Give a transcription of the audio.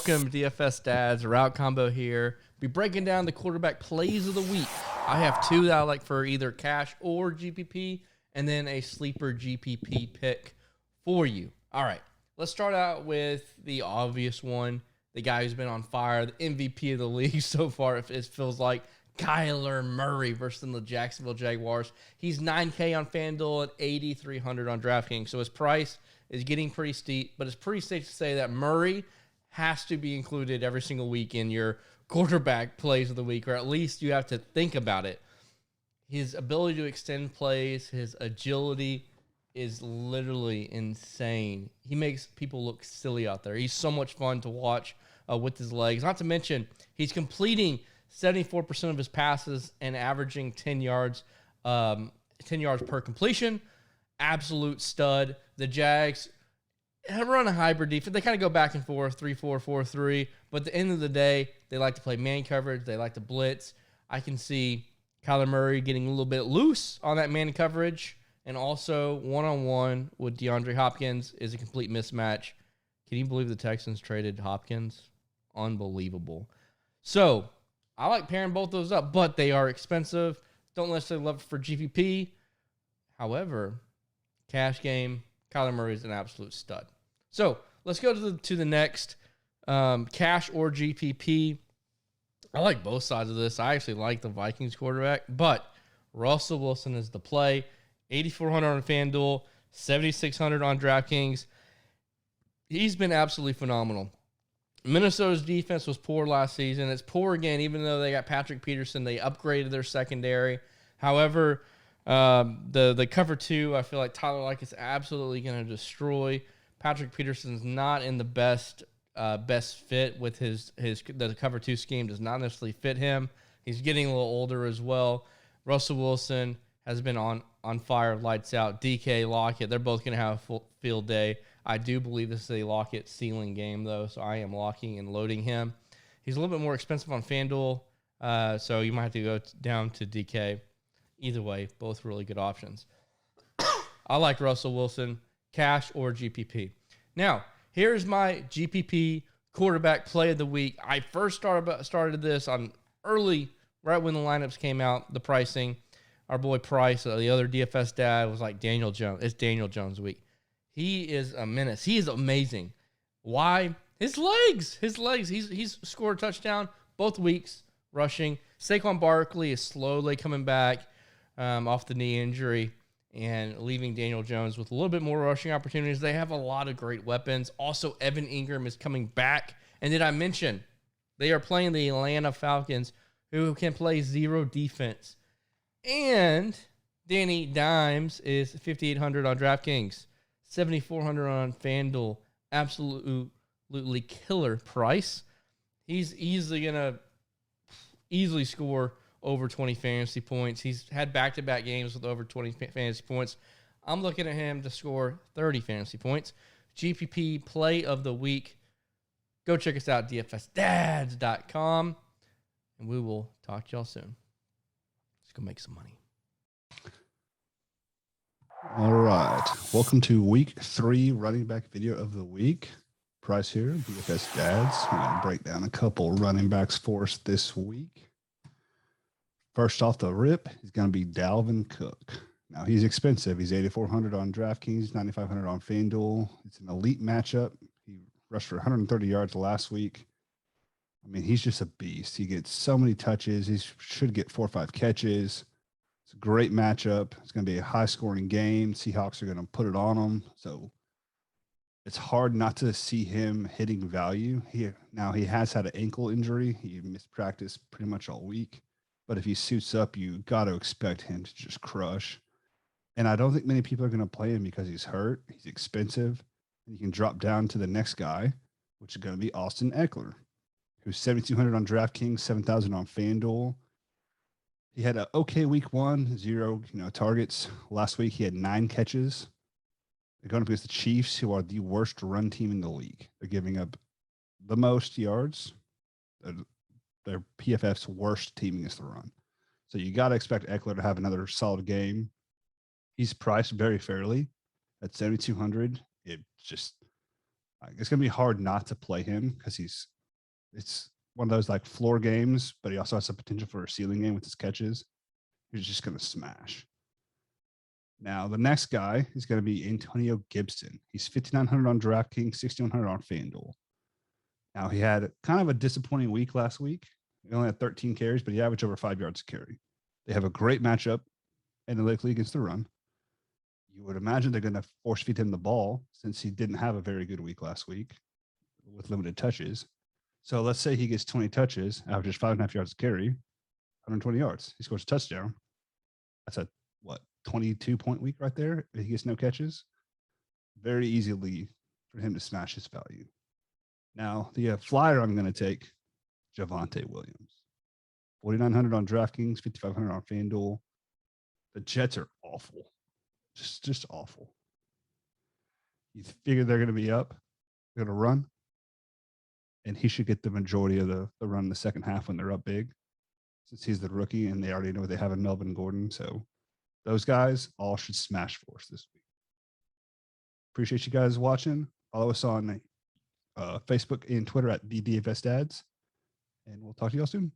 Welcome, DFS Dads. Route Combo here. Be breaking down the quarterback plays of the week. I have two that I like for either cash or GPP, and then a sleeper GPP pick for you. All right, let's start out with the obvious one. The guy who's been on fire, the MVP of the league so far, it feels like Kyler Murray versus the Jacksonville Jaguars. He's $9K on FanDuel and $8,300 on DraftKings. So his price is getting pretty steep, but it's pretty safe to say that Murray has to be included every single week in your quarterback plays of the week, or at least you have to think about it. His ability to extend plays, his agility is literally insane. He makes people look silly out there. He's so much fun to watch with his legs. Not to mention, he's completing 74% of his passes and averaging 10 yards per completion. Absolute stud. The Jags run a hybrid defense. They kind of go back and forth, 3-4, 4-3. But at the end of the day, they like to play man coverage. They like to blitz. I can see Kyler Murray getting a little bit loose on that man coverage. And also, one-on-one with DeAndre Hopkins is a complete mismatch. Can you believe the Texans traded Hopkins? Unbelievable. So, I like pairing both those up, but they are expensive. Don't necessarily love it for GPP. However, cash game, Kyler Murray is an absolute stud. So let's go to the next cash or GPP. I like both sides of this. I actually like the Vikings quarterback, but Russell Wilson is the play. $8,400 on FanDuel, $7,600 on DraftKings. He's been absolutely phenomenal. Minnesota's defense was poor last season. It's poor again, even though they got Patrick Peterson. They upgraded their secondary. However, the cover two, I feel like Tyler Lockett is absolutely going to destroy. Patrick Peterson's not in the best fit with the cover two scheme. Does not necessarily fit him. He's getting a little older as well. Russell Wilson has been on fire, lights out. DK, Lockett, they're both going to have a full field day. I do believe this is a Lockett ceiling game, though, so I am locking and loading him. He's a little bit more expensive on FanDuel, so you might have to go down to DK. Either way, both really good options. I like Russell Wilson, cash or GPP. Now, here's my GPP quarterback play of the week. I first started this on early, right when the lineups came out, the pricing. Our boy Price, the other DFS dad, was like Daniel Jones. It's Daniel Jones week. He is a menace. He is amazing. Why? His legs. He's scored a touchdown both weeks rushing. Saquon Barkley is slowly coming back off the knee injury and leaving Daniel Jones with a little bit more rushing opportunities. They have a lot of great weapons. Also, Evan Ingram is coming back. And did I mention they are playing the Atlanta Falcons, who can play zero defense. And Danny Dimes is $5,800 on DraftKings. $7,400 on FanDuel. Absolutely killer price. He's easily score over 20 fantasy points. He's had back-to-back games with over 20 fantasy points. I'm looking at him to score 30 fantasy points. GPP play of the week. Go check us out, dfsdads.com, and we will talk to y'all soon. Let's go make some money. All right. Welcome to week 3 running back video of the week. Price here, DFS Dads. We're going to break down a couple running backs for us this week. First off the rip is going to be Dalvin Cook. Now, he's expensive. He's $8,400 on DraftKings, $9,500 on FanDuel. It's an elite matchup. He rushed for 130 yards last week. I mean, he's just a beast. He gets so many touches. He should get 4 or 5 catches. It's a great matchup. It's going to be a high-scoring game. Seahawks are going to put it on them. So it's hard not to see him hitting value. He has had an ankle injury. He missed practice pretty much all week. But if he suits up, you got to expect him to just crush. And I don't think many people are going to play him because he's hurt. He's expensive. And you can drop down to the next guy, which is going to be Austin Eckler, who's $7,200 on DraftKings, $7,000 on FanDuel. He had an okay week 1, 0 targets. Last week, he had 9 catches. They're going up against the Chiefs, who are the worst run team in the league. They're giving up the most yards. They're PFF's worst team against the run. So you got to expect Eckler to have another solid game. He's priced very fairly at $7,200. It's going to be hard not to play him because he's It's one of those like floor games, but he also has the potential for a ceiling game with his catches. He's just going to smash. Now, the next guy is going to be Antonio Gibson. He's 5,900 on DraftKings, 6,100 on FanDuel. Now, he had kind of a disappointing week last week. He only had 13 carries, but he averaged over 5 yards a carry. They have a great matchup analytically against the run. You would imagine they're going to force feed him the ball since he didn't have a very good week last week with limited touches. So let's say he gets 20 touches, averages 5.5 yards a carry, 120 yards. He scores a touchdown. That's a 22-point week right there. If he gets no catches, very easily for him to smash his value. Now, the flyer I'm going to take, Javonte Williams. 4,900 on DraftKings, 5,500 on FanDuel. The Jets are awful. Just awful. You figure they're going to be up, they're going to run, and he should get the majority of the run in the second half when they're up big, since he's the rookie and they already know they have in Melvin Gordon. So those guys all should smash for us this week. Appreciate you guys watching. Follow us on Facebook and Twitter at the DFS Dads, and we'll talk to y'all soon.